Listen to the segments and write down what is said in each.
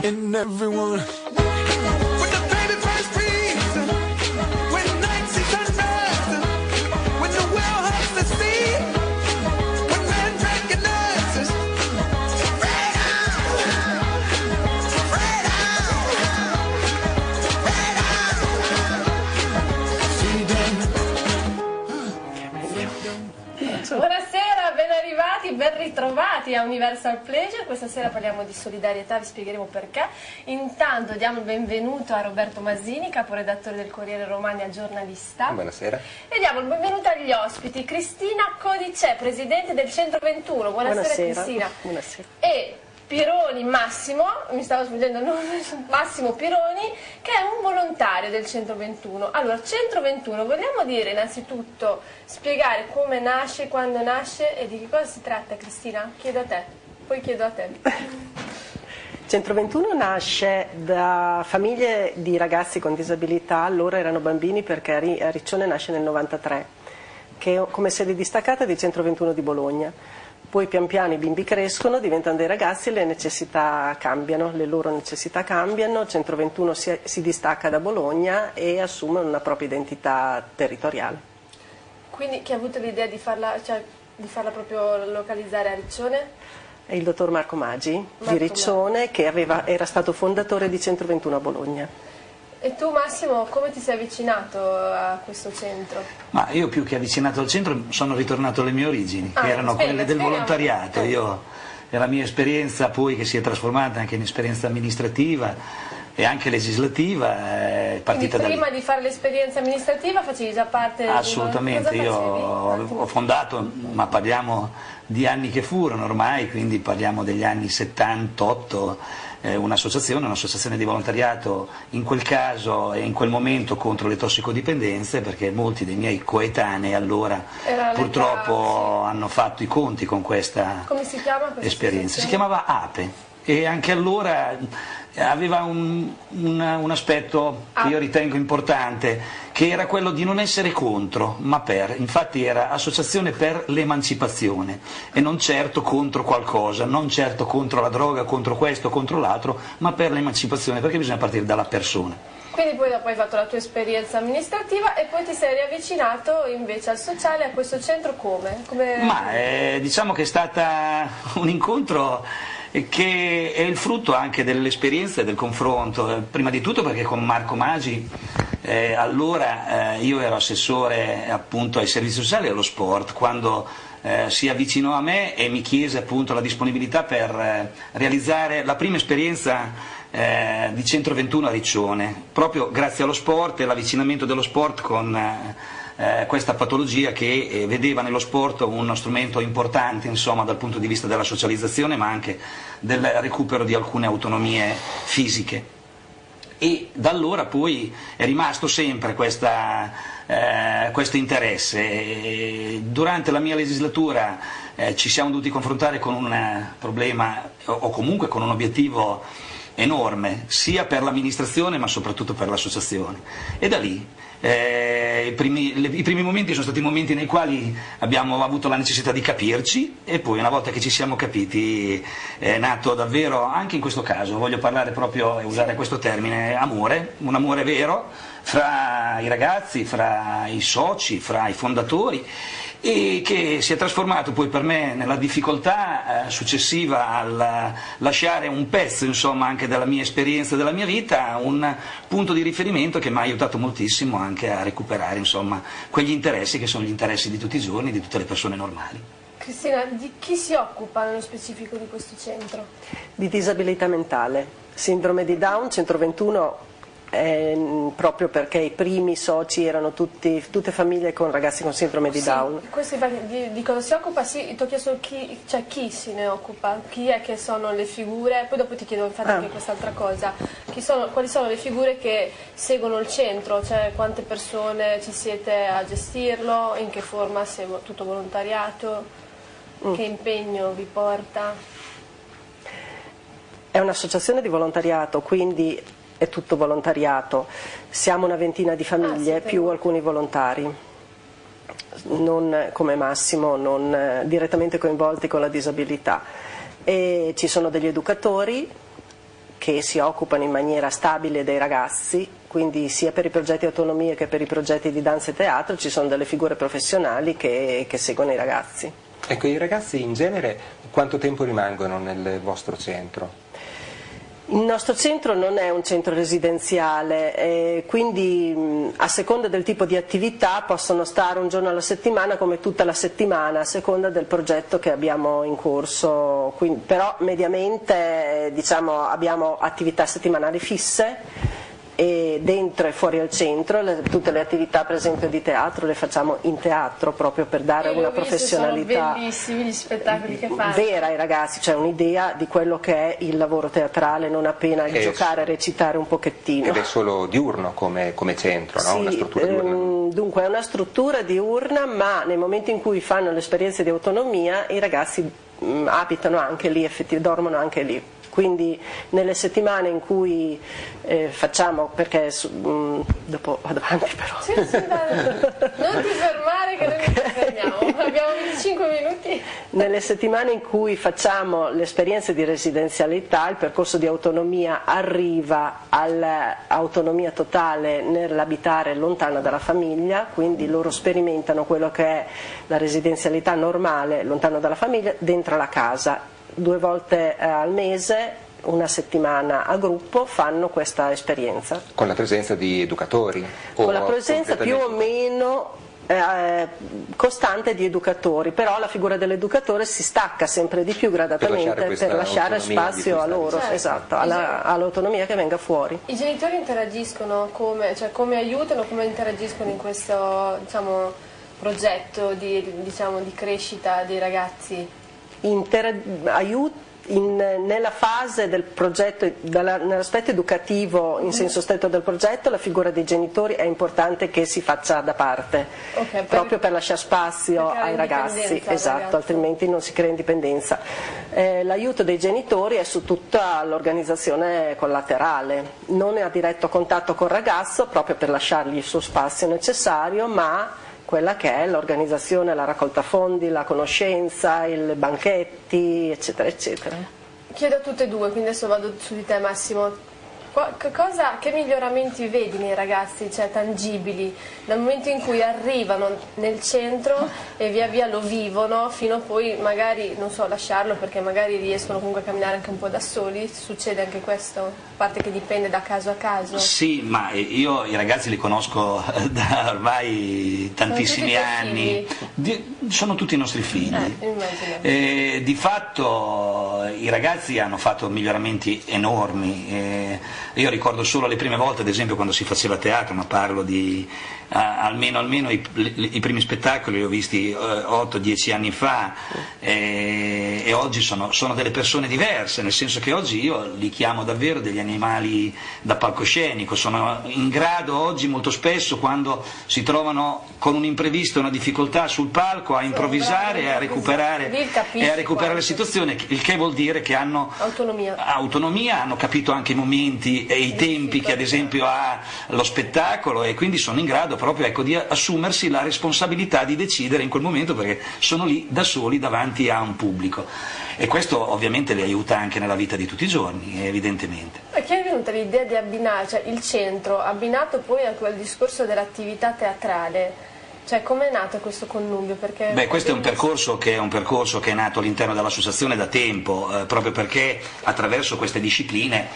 and everyone. When the baby first breathes, when night sees sunrise, when the well hugs the sea, when man recognizes freedom, Buonasera, ben arrivati, ben ritrovati a Universal Pleasure. Questa sera parliamo di solidarietà, vi spiegheremo perché. Intanto diamo il benvenuto a Roberto Masini, caporedattore del Corriere Romagna, giornalista. Buonasera. E diamo il benvenuto agli ospiti. Cristina Codicè, presidente del Centro 21. Buonasera Cristina. Buonasera. E Pironi Massimo, mi stavo sfuggendo il nome, Massimo Pironi, che è un volontario del Centro 21. Allora, Centro 21, vogliamo dire innanzitutto, spiegare come nasce, quando nasce e di che cosa si tratta, Cristina? Chiedo a te, poi chiedo a te. Centro 21 nasce da famiglie di ragazzi con disabilità, allora erano bambini perché a Riccione nasce nel 93, che è come sede distaccata di Centro 21 di Bologna. Poi pian piano i bimbi crescono, diventano dei ragazzi e le necessità cambiano, le loro necessità cambiano, Centro 21 si distacca da Bologna e assume una propria identità territoriale. Quindi chi ha avuto l'idea di farla proprio localizzare a Riccione? È il dottor Marco Maggi di Riccione che era stato fondatore di Centro 21 a Bologna. E tu Massimo, come ti sei avvicinato a questo centro? Ma io più che avvicinato al centro sono ritornato alle mie origini, che erano quelle del volontariato. La mia esperienza poi che si è trasformata anche in esperienza amministrativa e anche legislativa è partita da lì. Prima di fare l'esperienza amministrativa facevi già parte Assolutamente, io ho fondato, ma parliamo di anni che furono ormai, quindi parliamo degli anni 78, un'associazione di volontariato, in quel caso e in quel momento contro le tossicodipendenze, perché molti dei miei coetanei allora purtroppo hanno fatto i conti con questa esperienza. Si chiamava APE e anche allora aveva un aspetto che io ritengo importante, che era quello di non essere contro, ma per. Infatti era associazione per l'emancipazione e non certo contro qualcosa, non certo contro la droga, contro questo, contro l'altro, ma per l'emancipazione, perché bisogna partire dalla persona. Quindi poi dopo hai fatto la tua esperienza amministrativa e poi ti sei riavvicinato invece al sociale, a questo centro come? Ma diciamo che è stata un incontro che è il frutto anche dell'esperienza e del confronto, prima di tutto perché con Marco Maggi allora io ero assessore appunto ai servizi sociali e allo sport, quando si avvicinò a me e mi chiese appunto la disponibilità per realizzare la prima esperienza di Centro 21 a Riccione, proprio grazie allo sport e l'avvicinamento dello sport con questa patologia che vedeva nello sport uno strumento importante, insomma, dal punto di vista della socializzazione ma anche del recupero di alcune autonomie fisiche. E da allora poi è rimasto sempre questo interesse. Durante la mia legislatura ci siamo dovuti confrontare con un problema o comunque con un obiettivo enorme, sia per l'amministrazione ma soprattutto per l'associazione, e da lì i primi momenti sono stati momenti nei quali abbiamo avuto la necessità di capirci e poi una volta che ci siamo capiti è nato davvero, anche in questo caso voglio parlare proprio e usare questo termine, amore, un amore vero fra i ragazzi, fra i soci, fra i fondatori, e che si è trasformato poi per me nella difficoltà successiva al lasciare un pezzo, insomma, anche della mia esperienza, della mia vita, un punto di riferimento che mi ha aiutato moltissimo anche a recuperare, insomma, quegli interessi che sono gli interessi di tutti i giorni, di tutte le persone normali. Cristina, di chi si occupa nello specifico di questo centro? Di disabilità mentale, sindrome di Down, Centro 21. Proprio perché i primi soci erano tutte famiglie con ragazzi con sindrome di Down. Di cosa si occupa? Sì, ti ho chiesto chi se ne occupa, chi è che sono le figure, poi dopo ti chiedo infatti anche quest'altra cosa, quali sono le figure che seguono il centro, cioè quante persone ci siete a gestirlo, in che forma, se tutto volontariato, che impegno vi porta? È un'associazione di volontariato, quindi è tutto volontariato, siamo una ventina di famiglie più alcuni volontari, non come Massimo, non direttamente coinvolti con la disabilità, e ci sono degli educatori che si occupano in maniera stabile dei ragazzi, quindi sia per i progetti autonomie che per i progetti di danza e teatro ci sono delle figure professionali che seguono i ragazzi. Ecco, i ragazzi in genere quanto tempo rimangono nel vostro centro? Il nostro centro non è un centro residenziale, quindi a seconda del tipo di attività possono stare un giorno alla settimana come tutta la settimana, a seconda del progetto che abbiamo in corso, quindi, però mediamente diciamo, abbiamo attività settimanali fisse e dentro e fuori al centro tutte le attività per esempio di teatro le facciamo in teatro proprio per dare una professionalità. Sono bellissimi gli spettacoli che fanno. Vera ai ragazzi, cioè un'idea di quello che è il lavoro teatrale, non appena il giocare e recitare un pochettino. Ed è solo diurno come centro, no? Sì, una struttura diurna. Dunque è una struttura diurna, ma nel momento in cui fanno l'esperienza di autonomia i ragazzi abitano anche lì, dormono anche lì. Quindi nelle settimane in cui facciamo, perché dopo vado avanti però. Sì, non ti fermare che noi non ti fermiamo, abbiamo 25 minuti. Nelle settimane in cui facciamo l'esperienza di residenzialità, il percorso di autonomia arriva all'autonomia totale nell'abitare lontano dalla famiglia, quindi loro sperimentano quello che è la residenzialità normale lontano dalla famiglia dentro la casa. 2 volte al mese, una settimana a gruppo, fanno questa esperienza. Con la presenza di educatori? Con la presenza più o meno costante di educatori, però la figura dell'educatore si stacca sempre di più gradatamente per lasciare spazio a loro, certo. Esatto, all'autonomia che venga fuori. I genitori interagiscono come aiutano, come interagiscono in questo progetto di crescita dei ragazzi? Nella fase del progetto, nell'aspetto educativo in senso stretto del progetto, la figura dei genitori è importante che si faccia da parte, proprio per lasciare spazio ai ragazzi, esatto, altrimenti non si crea indipendenza. L'aiuto dei genitori è su tutta l'organizzazione collaterale, non è a diretto contatto col ragazzo proprio per lasciargli il suo spazio necessario, ma quella che è l'organizzazione, la raccolta fondi, la conoscenza, i banchetti, eccetera, eccetera. Chiedo a tutte e due, quindi adesso vado su di te Massimo. Che miglioramenti vedi nei ragazzi, cioè tangibili, dal momento in cui arrivano nel centro e via via lo vivono fino a poi magari, non so, lasciarlo perché magari riescono comunque a camminare anche un po' da soli? Succede anche questo? A parte che dipende da caso a caso? Sì, ma io i ragazzi li conosco da ormai tantissimi anni, sono tutti i nostri figli. Di fatto i ragazzi hanno fatto miglioramenti enormi. Io ricordo solo le prime volte, ad esempio, quando si faceva teatro, ma parlo di almeno i primi spettacoli li ho visti 8-10 anni fa, e oggi sono delle persone diverse, nel senso che oggi io li chiamo davvero degli animali da palcoscenico. Sono in grado oggi molto spesso, quando si trovano con un imprevisto, una difficoltà sul palco, a improvvisare e a recuperare la situazione, il che vuol dire che hanno autonomia, hanno capito anche i momenti e i tempi che ad esempio ha lo spettacolo, e quindi sono in grado proprio di assumersi la responsabilità di decidere in quel momento, perché sono lì da soli davanti a un pubblico, e questo ovviamente li aiuta anche nella vita di tutti i giorni, evidentemente. E che è venuta l'idea di abbinare, cioè il centro abbinato poi a quel discorso dell'attività teatrale? Cioè, com'è nato questo connubio? Perché questo è un percorso che è nato all'interno dell'associazione da tempo, proprio perché attraverso queste discipline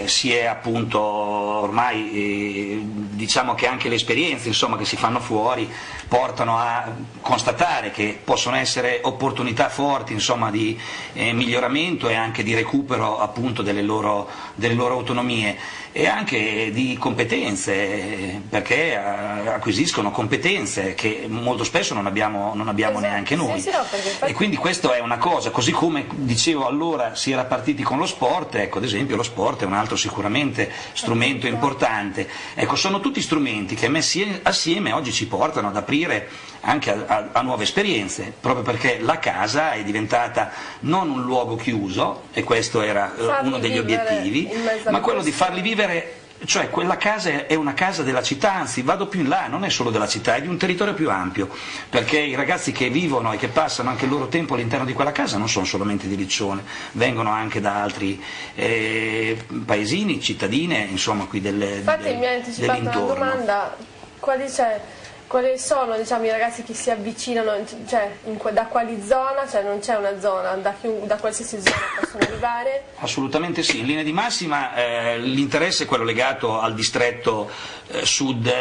si è appunto ormai, diciamo che anche le esperienze che si fanno fuori portano a constatare che possono essere opportunità forti di miglioramento e anche di recupero appunto delle loro autonomie, e anche di competenze, perché acquisiscono competenze che molto spesso non abbiamo neanche noi. Sì, no, e quindi questo è una cosa, così come dicevo allora si era partiti con lo sport, ecco, ad esempio lo sport è un altro sicuramente strumento importante. Ecco, sono tutti strumenti che messi assieme oggi ci portano ad aprire anche a nuove esperienze, proprio perché la casa è diventata non un luogo chiuso, e questo era uno degli obiettivi, ma quello di farli vivere Cioè quella casa è una casa della città, anzi vado più in là, non è solo della città, è di un territorio più ampio, perché i ragazzi che vivono e che passano anche il loro tempo all'interno di quella casa non sono solamente di Riccione, vengono anche da altri paesini, cittadine, insomma qui Infatti mi ha anticipato una domanda, quali sono, diciamo, i ragazzi che si avvicinano, cioè da quali zona, cioè non c'è una zona, da qualsiasi zona possono arrivare? Assolutamente sì, in linea di massima l'interesse è quello legato al distretto sud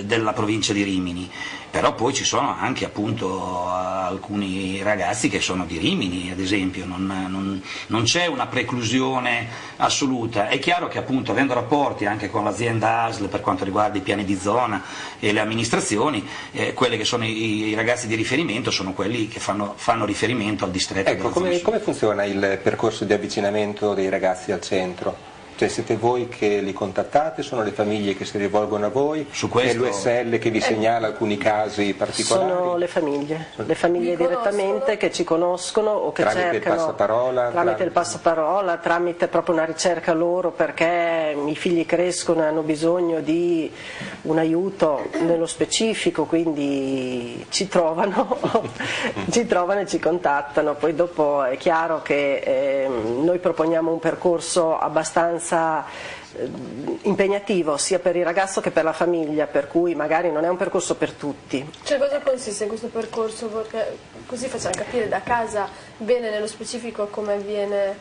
della provincia di Rimini, però poi ci sono anche appunto alcuni ragazzi che sono di Rimini, ad esempio, non c'è una preclusione assoluta. È chiaro che appunto avendo rapporti anche con l'azienda ASL per quanto riguarda i piani di zona e le amministrazioni, quelli che sono i ragazzi di riferimento sono quelli che fanno riferimento al distretto. Ecco, come funziona il percorso di avvicinamento dei ragazzi al centro? Cioè siete voi che li contattate, sono le famiglie che si rivolgono a voi, Su questo... è l'USL che vi segnala alcuni casi particolari? Sono le famiglie direttamente che ci conoscono o che tramite cercano il passaparola, tramite il passaparola, tramite proprio una ricerca loro, perché i figli crescono e hanno bisogno di un aiuto nello specifico, quindi ci trovano e ci contattano. Poi dopo è chiaro che noi proponiamo un percorso abbastanza impegnativo sia per il ragazzo che per la famiglia, per cui magari non è un percorso per tutti. Cioè cosa consiste in questo percorso? Perché così facciamo capire da casa bene nello specifico come avviene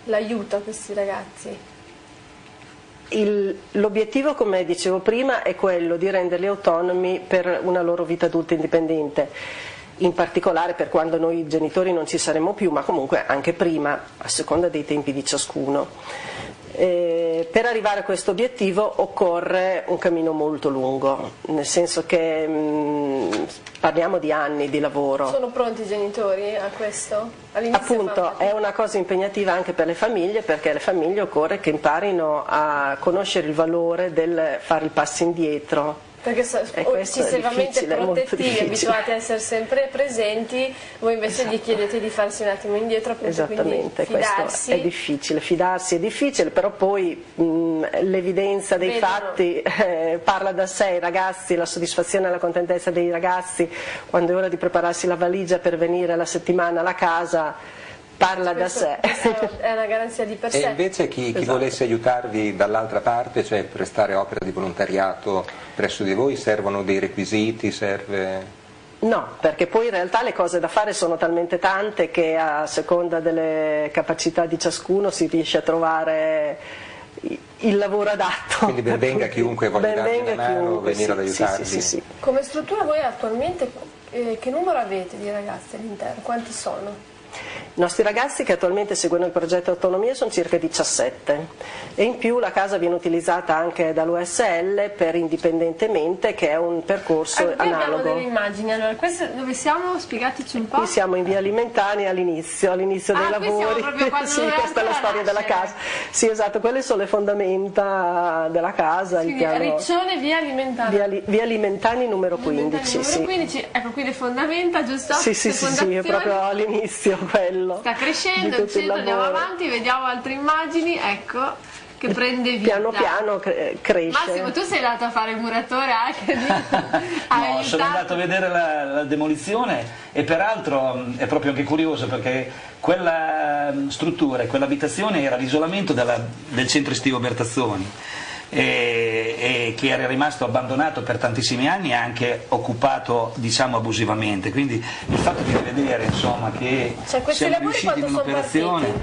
l'aiuto a questi ragazzi. L'obiettivo, come dicevo prima, è quello di renderli autonomi per una loro vita adulta indipendente, in particolare per quando noi genitori non ci saremo più, ma comunque anche prima, a seconda dei tempi di ciascuno. Per arrivare a questo obiettivo occorre un cammino molto lungo, nel senso che parliamo di anni di lavoro. Sono pronti i genitori a questo? Appunto, è una cosa impegnativa anche per le famiglie, perché le famiglie occorre che imparino a conoscere il valore del fare il passo indietro. Perché eccessivamente protettivi, abituati a essere sempre presenti, voi invece gli chiedete di farsi un attimo indietro, appunto. Esattamente, fidarsi. questo è difficile, fidarsi è difficile, però poi l'evidenza dei fatti parla da sé. I ragazzi, la soddisfazione e la contentezza dei ragazzi quando è ora di prepararsi la valigia per venire la settimana alla casa parla da sé. È una garanzia di per sé. E invece chi volesse aiutarvi dall'altra parte, cioè prestare opera di volontariato presso di voi, servono dei requisiti? No, perché poi in realtà le cose da fare sono talmente tante che a seconda delle capacità di ciascuno si riesce a trovare il lavoro adatto. Quindi ben venga chiunque voglia darvi una mano, venire ad aiutarvi. Sì. Come struttura voi attualmente che numero avete di ragazzi all'interno? Quanti sono? I nostri ragazzi che attualmente seguono il progetto Autonomia sono circa 17 e in più la casa viene utilizzata anche dall'USL per Indipendentemente, che è un percorso analogo. Abbiamo delle immagini, allora queste dove siamo? Spiegateci un po'. Qui siamo in via Alimentani all'inizio dei lavori. Sì, questa è la storia della casa. Sì, esatto, quelle sono le fondamenta della casa. Quindi Riccione, via Alimentani. Via Alimentani numero 15. Numero 15, ecco qui le fondamenta, giusto? Sì, è proprio all'inizio quello. Sta crescendo, il centro, andiamo avanti, vediamo altre immagini, ecco, che prende vita. Piano piano cresce. Massimo, tu sei andato a fare il muratore anche lì? No, sono andato a vedere la demolizione e peraltro è proprio anche curioso perché quella struttura e quell'abitazione era l'isolamento del centro estivo Bertazzoni. E che era rimasto abbandonato per tantissimi anni e anche occupato, diciamo, abusivamente, quindi il fatto di vedere, insomma, che siamo riusciti in un'operazione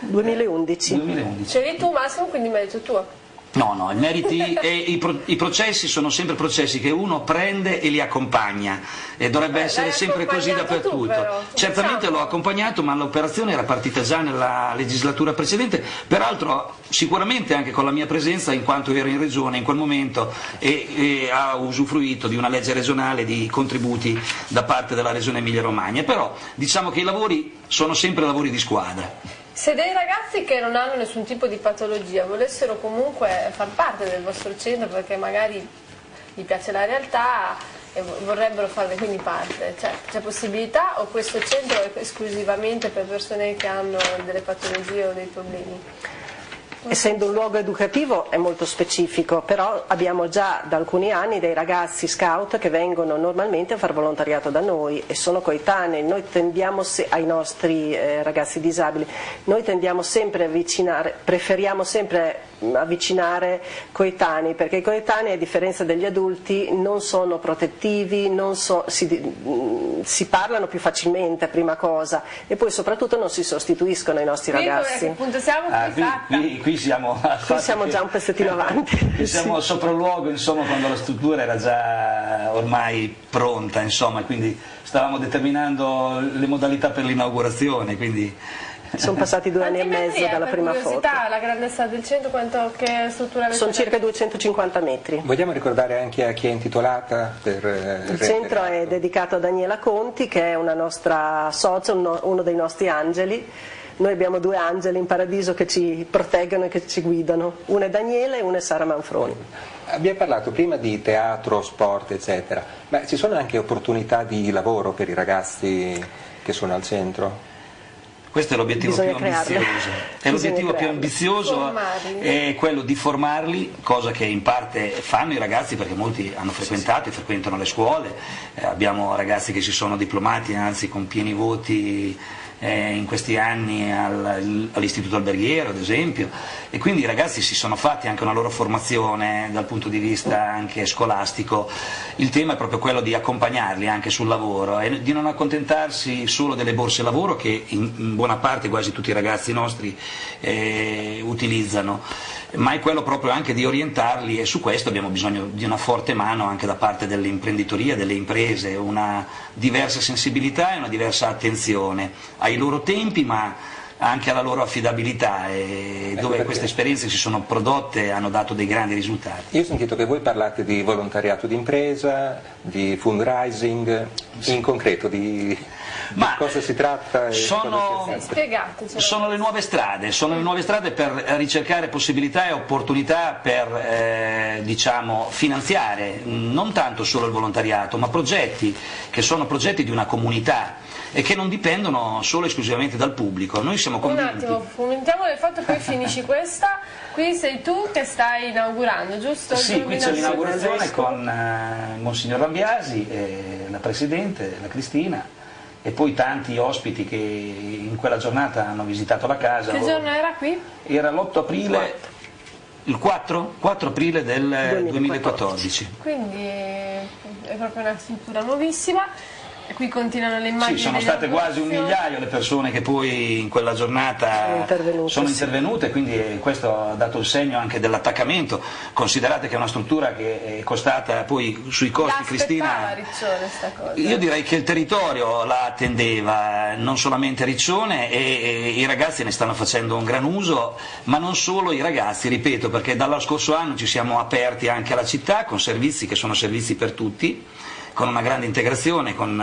2011. C'eri tu, Massimo, quindi merito tuo. No, i meriti e i processi sono sempre processi che uno prende e li accompagna e dovrebbe essere sempre così dappertutto. Certamente l'ho accompagnato, ma l'operazione era partita già nella legislatura precedente, peraltro sicuramente anche con la mia presenza in quanto ero in regione in quel momento e ha usufruito di una legge regionale di contributi da parte della regione Emilia-Romagna, però diciamo che i lavori sono sempre lavori di squadra. Se dei ragazzi che non hanno nessun tipo di patologia volessero comunque far parte del vostro centro perché magari gli piace la realtà e vorrebbero farne quindi parte, cioè, c'è possibilità o questo centro è esclusivamente per persone che hanno delle patologie o dei problemi? Essendo un luogo educativo è molto specifico, però abbiamo già da alcuni anni dei ragazzi scout che vengono normalmente a fare volontariato da noi e sono coetanei. Noi tendiamo ai nostri ragazzi disabili, noi tendiamo sempre a preferiamo sempre avvicinare coetanei, perché i coetanei, a differenza degli adulti, non sono protettivi, si parlano più facilmente, prima cosa, e poi soprattutto non si sostituiscono ai nostri ragazzi. A che punto siamo? Qui siamo già un pezzettino avanti. Qui siamo sopra il luogo, insomma, quando la struttura era già ormai pronta, insomma, quindi stavamo determinando le modalità per l'inaugurazione, quindi... Sono passati 2 anni e mezzo dalla prima foto. La grandezza del centro, che struttura avete? Sono circa 250 metri. Vogliamo ricordare anche a chi è intitolata? Il centro è dedicato a Daniela Conti, che è una nostra socia, uno dei nostri angeli. Noi abbiamo 2 angeli in paradiso che ci proteggono e che ci guidano. Una è Daniela e una è Sara Manfroni. Abbiamo parlato prima di teatro, sport, eccetera, ma ci sono anche opportunità di lavoro per i ragazzi che sono al centro? Questo è l'obiettivo più ambizioso. È l'obiettivo più ambizioso, è quello di formarli, cosa che in parte fanno i ragazzi, perché molti hanno frequentato e frequentano le scuole. Abbiamo ragazzi che si sono diplomati, anzi con pieni voti in questi anni all'istituto alberghiero, ad esempio, e quindi i ragazzi si sono fatti anche una loro formazione dal punto di vista anche scolastico. Il tema è proprio quello di accompagnarli anche sul lavoro e di non accontentarsi solo delle borse lavoro che in buona parte quasi tutti i ragazzi nostri utilizzano, ma è quello proprio anche di orientarli, e su questo abbiamo bisogno di una forte mano anche da parte dell'imprenditoria, delle imprese, una diversa sensibilità e una diversa attenzione ai loro tempi, ma anche alla loro affidabilità, e dove queste esperienze si sono prodotte hanno dato dei grandi risultati. Io ho sentito che voi parlate di volontariato d'impresa, di fundraising, in concreto di cosa si tratta? Sono le nuove strade per ricercare possibilità e opportunità per finanziare non tanto solo il volontariato, ma progetti che sono progetti di una comunità e che non dipendono solo e esclusivamente dal pubblico. Noi siamo convinti. Un attimo, fomentiamo le foto, poi finisci questa. Qui sei tu che stai inaugurando, giusto? Sì, qui c'è l'inaugurazione con Monsignor Lambiasi, la Presidente, la Cristina, e poi tanti ospiti che in quella giornata hanno visitato la casa. Che giorno era qui? Era l'8 aprile, il 4 aprile del 2014. Quindi è proprio una struttura nuovissima. E qui continuano le immagini. Sì, sono state quasi 1 migliaio le persone che poi in quella giornata sono intervenute, quindi questo ha dato il segno anche dell'attaccamento. Considerate che è una struttura che è costata poi sui costi, Cristina. Riccione sta cosa. Io direi che il territorio la attendeva, non solamente Riccione, e i ragazzi ne stanno facendo un gran uso, ma non solo i ragazzi, ripeto, perché dallo scorso anno ci siamo aperti anche alla città con servizi che sono servizi per tutti, con una grande integrazione, con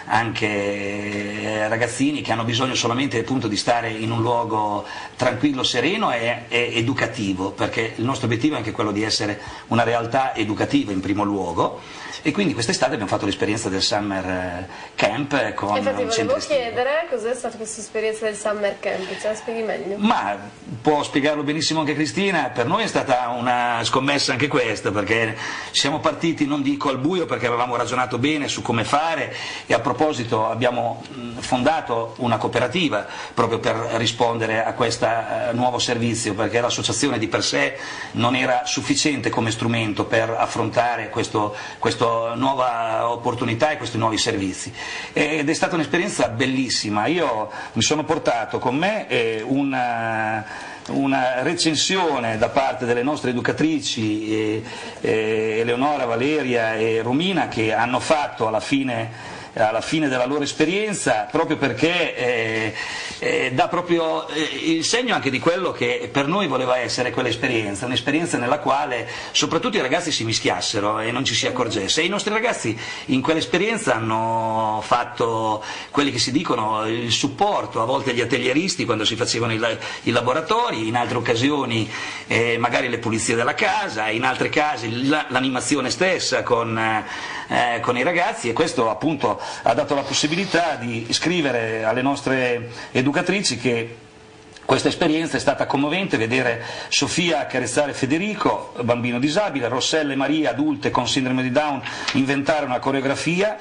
anche ragazzini che hanno bisogno solamente appunto di stare in un luogo tranquillo, sereno e educativo, perché il nostro obiettivo è anche quello di essere una realtà educativa in primo luogo, e quindi quest'estate abbiamo fatto l'esperienza del Summer Camp con infatti un centro volevo chiedere cos'è stata questa esperienza del Summer Camp, ce la spieghi meglio? Ma può spiegarlo benissimo anche Cristina. Per noi è stata una scommessa anche questa, perché siamo partiti, non dico al buio, perché avevamo ragionato bene su come fare, e a proposito abbiamo fondato una cooperativa proprio per rispondere a questo nuovo servizio, perché l'associazione di per sé non era sufficiente come strumento per affrontare questa nuova opportunità e questi nuovi servizi, ed è stata un'esperienza bellissima. Io mi sono portato con me una recensione da parte delle nostre educatrici Eleonora, Valeria e Romina, che hanno fatto alla fine della loro esperienza, proprio perché dà proprio il segno anche di quello che per noi voleva essere quell'esperienza, un'esperienza nella quale soprattutto i ragazzi si mischiassero e non ci si accorgesse, e i nostri ragazzi in quell'esperienza hanno fatto quelli che si dicono il supporto, a volte gli atelieristi quando si facevano i laboratori, in altre occasioni magari le pulizie della casa, in altri casi l'animazione stessa con i ragazzi, e questo appunto ha dato la possibilità di scrivere alle nostre educatrici che Questa esperienza è stata commovente, vedere Sofia accarezzare Federico, bambino disabile, Rossella e Maria, adulte con sindrome di Down, inventare una coreografia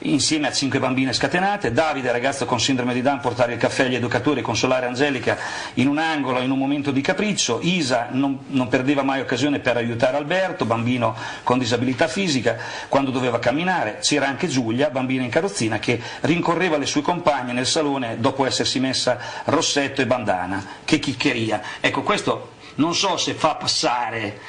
insieme a 5 bambine scatenate, Davide, ragazzo con sindrome di Down, portare il caffè agli educatori, consolare Angelica in un angolo in un momento di capriccio, Isa non perdeva mai occasione per aiutare Alberto, bambino con disabilità fisica, quando doveva camminare, c'era anche Giulia, bambina in carrozzina, che rincorreva le sue compagne nel salone dopo essersi messa rossetto e bandana. Che chiccheria! Ecco, questo non so se fa passare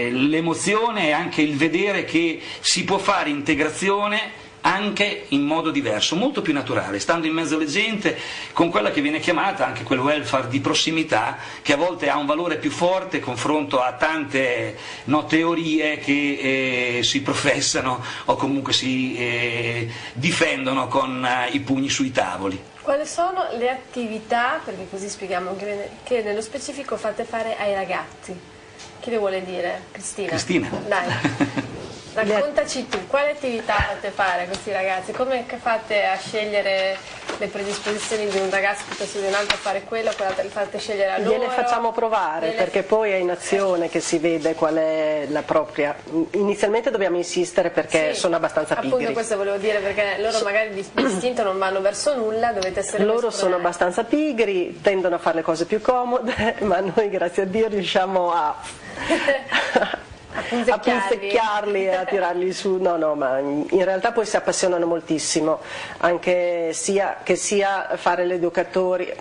l'emozione e anche il vedere che si può fare integrazione anche in modo diverso, molto più naturale, stando in mezzo alle gente, con quella che viene chiamata anche quel welfare di prossimità, che a volte ha un valore più forte confronto a tante teorie che si professano o comunque si difendono con i pugni sui tavoli. Quali sono le attività, perché così spieghiamo, che nello specifico fate fare ai ragazzi? Chi le vuole dire? Cristina? Cristina. Dai, raccontaci tu, quali attività fate fare a questi ragazzi? Come fate a scegliere le predisposizioni di un ragazzo piuttosto di un altro a fare quello, quell'altro li fate scegliere a loro? Gliele facciamo provare, perché poi è in azione che si vede qual è la propria. Inizialmente dobbiamo insistere perché sono abbastanza pigri. Appunto questo volevo dire, perché loro magari di istinto non vanno verso nulla, dovete essere loro sono abbastanza pigri, tendono a fare le cose più comode, ma noi grazie a Dio riusciamo a punzecchiarli e a tirarli su. No, ma in realtà poi si appassionano moltissimo, anche che sia fare l'educatori,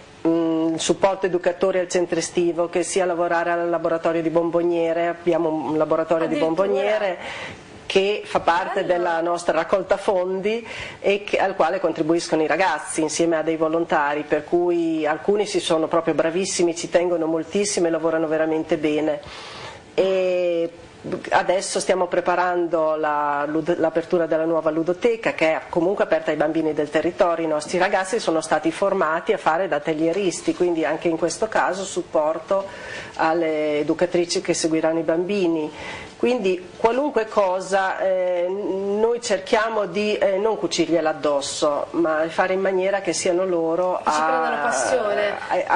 supporto educatori al centro estivo, che sia lavorare al laboratorio di bomboniere. Abbiamo un laboratorio di bomboniere che fa parte della nostra raccolta fondi e al quale contribuiscono i ragazzi insieme a dei volontari, per cui alcuni si sono proprio bravissimi, ci tengono moltissimo e lavorano veramente bene. E adesso stiamo preparando l'apertura della nuova ludoteca, che è comunque aperta ai bambini del territorio. I nostri ragazzi sono stati formati a fare da taglieristi, quindi anche in questo caso supporto alle educatrici che seguiranno i bambini. Quindi qualunque cosa noi cerchiamo di non cucirgliela addosso, ma fare in maniera che siano loro a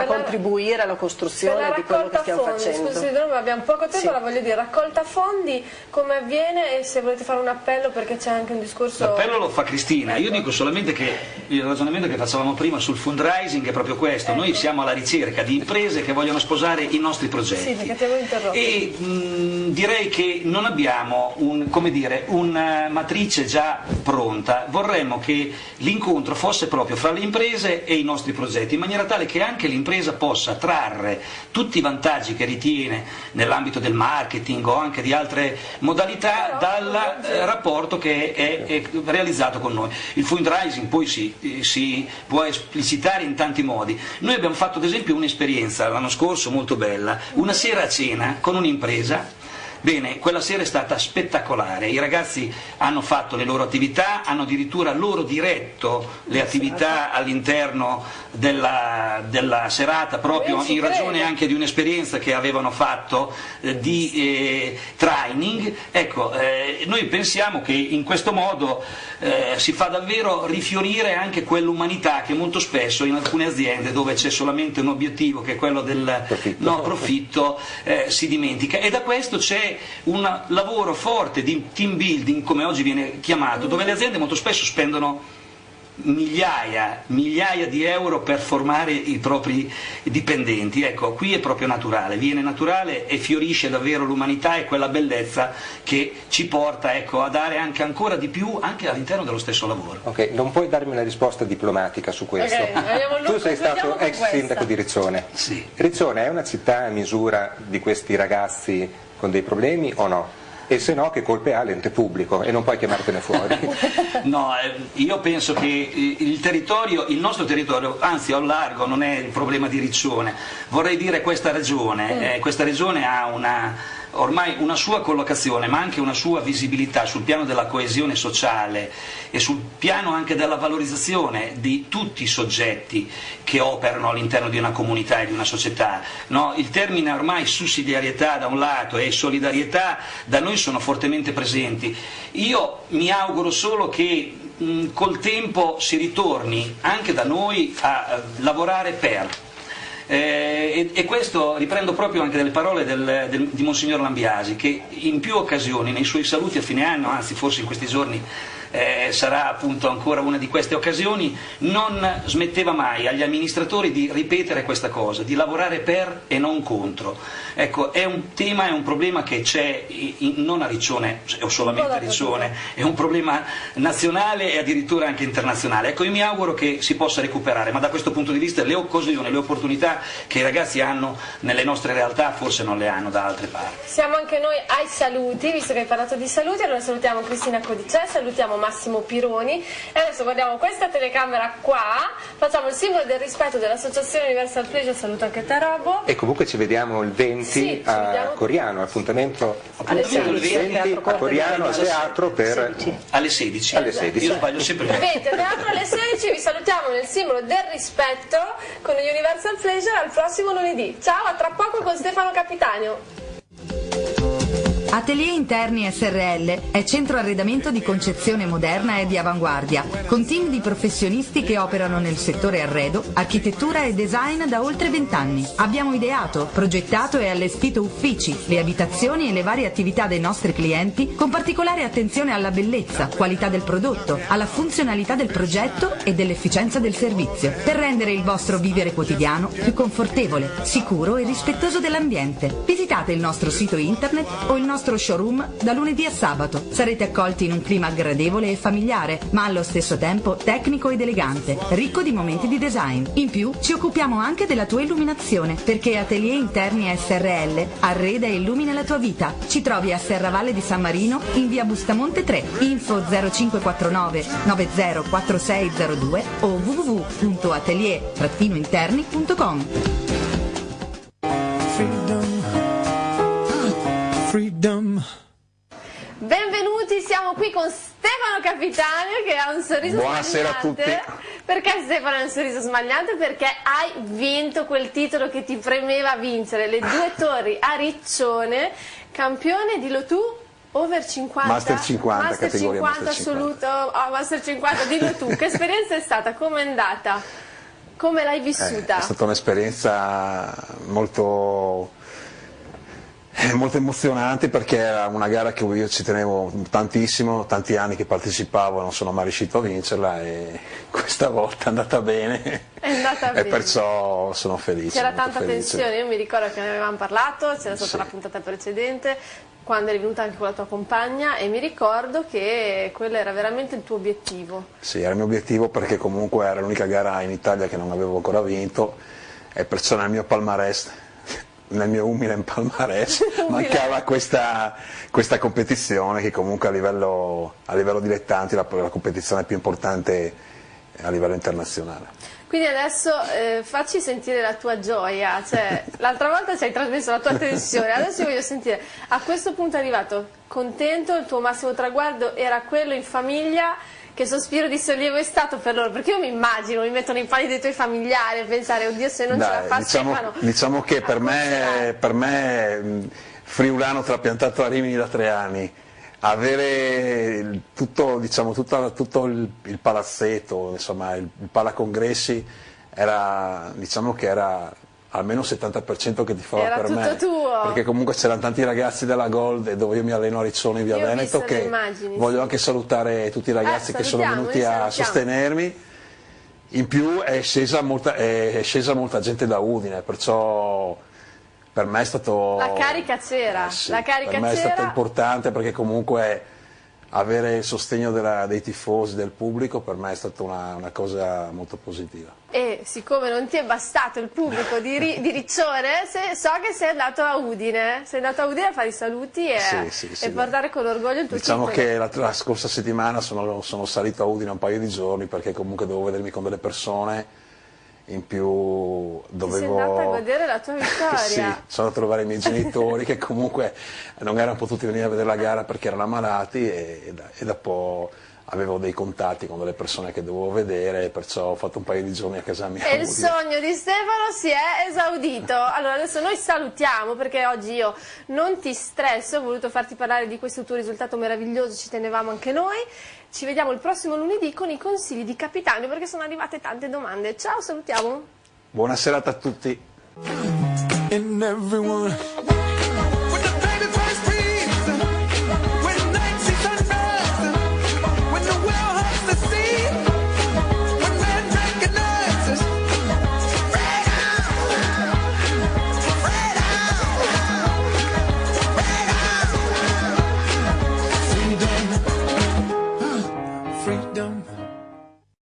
contribuire alla costruzione di quello che stiamo facendo. Scusi, abbiamo poco tempo, la voglio dire, raccolta fondi, come avviene, e se volete fare un appello, perché c'è anche un discorso... L'appello lo fa Cristina, io dico solamente che il ragionamento che facevamo prima sul fundraising è proprio questo, noi siamo alla ricerca di imprese che vogliono sposare i nostri progetti. Sì, perché ti avevo interrotto. E direi che non abbiamo una matrice già pronta, vorremmo che l'incontro fosse proprio fra le imprese e i nostri progetti, in maniera tale che anche l'impresa possa trarre tutti i vantaggi che ritiene nell'ambito del marketing o anche di altre modalità dal rapporto che è realizzato con noi. Il fundraising poi si può esplicitare in tanti modi. Noi abbiamo fatto ad esempio un'esperienza l'anno scorso molto bella, una sera a cena con un'impresa. Bene, quella sera è stata spettacolare, i ragazzi hanno fatto le loro attività, hanno addirittura loro diretto le attività all'interno della serata, proprio in ragione anche di un'esperienza che avevano fatto di training. Ecco, noi pensiamo che in questo modo si fa davvero rifiorire anche quell'umanità che molto spesso in alcune aziende dove c'è solamente un obiettivo, che è quello del profitto, si dimentica, e da questo c'è un lavoro forte di team building, come oggi viene chiamato, dove le aziende molto spesso spendono migliaia di euro per formare i propri dipendenti. Ecco, qui è proprio naturale, viene naturale e fiorisce davvero l'umanità e quella bellezza che ci porta, ecco, a dare anche ancora di più anche all'interno dello stesso lavoro. Ok, non puoi darmi una risposta diplomatica su questo. Tu sei stato ex sindaco di Riccione. Sì. Riccione è una città a misura di questi ragazzi con dei problemi o no? E se no, che colpe ha l'ente pubblico e non puoi chiamartene fuori? No, io penso che il nostro territorio, anzi al largo, non è il problema di Riccione. Vorrei dire questa regione ha ormai una sua collocazione, ma anche una sua visibilità sul piano della coesione sociale e sul piano anche della valorizzazione di tutti i soggetti che operano all'interno di una comunità e di una società. No? Il termine ormai sussidiarietà da un lato e solidarietà da noi sono fortemente presenti. Io mi auguro solo che col tempo si ritorni anche da noi a lavorare E questo riprendo proprio anche dalle parole di Monsignor Lambiasi, che in più occasioni nei suoi saluti a fine anno, anzi forse in questi giorni sarà appunto ancora una di queste occasioni, non smetteva mai agli amministratori di ripetere questa cosa, di lavorare per e non contro. Ecco, è un tema, è un problema che c'è non a Riccione o solamente a Riccione, è un problema nazionale e addirittura anche internazionale. Ecco, io mi auguro che si possa recuperare, ma da questo punto di vista le occasioni, le opportunità che i ragazzi hanno nelle nostre realtà forse non le hanno da altre parti. Siamo anche noi ai saluti, visto che hai parlato di saluti, allora salutiamo Cristina Codicè, salutiamo Massimo Pironi e adesso guardiamo questa telecamera qua, facciamo il simbolo del rispetto dell'Associazione Universal Pleasure, saluto anche te Robbo. E comunque ci vediamo il 20 a Coriano, appuntamento alle il 20 a Coriano al teatro per alle 16. Io sbaglio sempre. 20 a teatro alle 16, vi salutiamo nel simbolo del rispetto con Universal Pleasure al prossimo lunedì. Ciao, a tra poco con Stefano Capitanio. Atelier Interni SRL è centro arredamento di concezione moderna e di avanguardia, con team di professionisti che operano nel settore arredo, architettura e design da oltre 20 anni. Abbiamo ideato, progettato e allestito uffici, le abitazioni e le varie attività dei nostri clienti con particolare attenzione alla bellezza, qualità del prodotto, alla funzionalità del progetto e dell'efficienza del servizio, per rendere il vostro vivere quotidiano più confortevole, sicuro e rispettoso dell'ambiente. Visitate il nostro sito internet o il nostro showroom da lunedì a sabato. Sarete accolti in un clima gradevole e familiare, ma allo stesso tempo tecnico ed elegante, ricco di momenti di design. In più ci occupiamo anche della tua illuminazione, perché Atelier Interni SRL arreda e illumina la tua vita. Ci trovi a Serravalle di San Marino in via Bustamonte 3, info 0549 904602 o www.atelier-interni.com. Freedom. Benvenuti, siamo qui con Stefano Capitanio che ha un sorriso Buonasera smagliante. a tutti. Perché Stefano ha un sorriso smagliante? Perché hai vinto quel titolo che ti premeva vincere, le due torri a Riccione, campione, dillo tu, over 50? Master 50, Master categoria 50 Master 50. assoluto, Master 50, dillo tu, che esperienza è stata, com'è andata, come l'hai vissuta? È stata un'esperienza molto emozionante, perché era una gara che io ci tenevo tantissimo, tanti anni che partecipavo, non sono mai riuscito a vincerla e questa volta è andata bene. È andata e bene. perciò sono felice. C'era molto tanta felice. tensione, io mi ricordo che ne avevamo parlato, c'era stata Sì. la puntata precedente, quando eri venuta anche con la tua compagna e mi ricordo che quello era veramente il tuo obiettivo. Sì, era il mio obiettivo, perché comunque era l'unica gara in Italia che non avevo ancora vinto e perciò nel mio palmarès, nel mio umile palmarès mancava questa competizione, che comunque a livello dilettanti è la competizione più importante a livello internazionale. Quindi adesso facci sentire la tua gioia, cioè, l'altra volta ci hai trasmesso la tua tensione, adesso io voglio sentire, a questo punto è arrivato contento, il tuo massimo traguardo era quello in famiglia, che sospiro di sollievo è stato per loro? Perché io mi immagino, mi metto nei panni dei tuoi familiari e pensare, oddio se non ce la fa Stefano. Diciamo che per me, friulano trapiantato a Rimini da 3 anni, avere tutto il palazzetto, insomma il palacongressi, diciamo che era almeno il 70% che ti fa Era per tutto me, tuo. perché comunque c'erano tanti ragazzi della Gold, e dove io mi alleno a Riccione in via Io ho Veneto, visto le che immagini, voglio sì. anche salutare tutti i ragazzi che sono salutiamo, venuti li a salutiamo. sostenermi. In più è scesa molta gente da Udine, perciò per me è stato... La carica c'era, sì, la carica per me è stato c'era. importante, perché comunque avere il sostegno dei tifosi, del pubblico, per me è stata una cosa molto positiva. E siccome non ti è bastato il pubblico di Riccione, so che sei andato a Udine, a fare i saluti e Sì, portare con orgoglio il tuo Diciamo titolo. che la scorsa settimana sono salito a Udine un paio di giorni, perché comunque dovevo vedermi con delle persone, in più Ti sei andata a godere la tua vittoria. Sì, sono andato a trovare i miei genitori che comunque non erano potuti venire a vedere la gara perché erano ammalati, e dopo avevo dei contatti con delle persone che dovevo vedere, perciò ho fatto un paio di giorni a casa mia. E il sogno di Stefano si è esaudito. Allora adesso noi salutiamo, perché oggi io non ti stresso, ho voluto farti parlare di questo tuo risultato meraviglioso, ci tenevamo anche noi. Ci vediamo il prossimo lunedì con i consigli di Capitanio, perché sono arrivate tante domande. Ciao, salutiamo. Buona serata a tutti. in everyone. When the baby first breathes, when night sees unrest, when the well hugs the sea, when man recognizes freedom, freedom, freedom, freedom.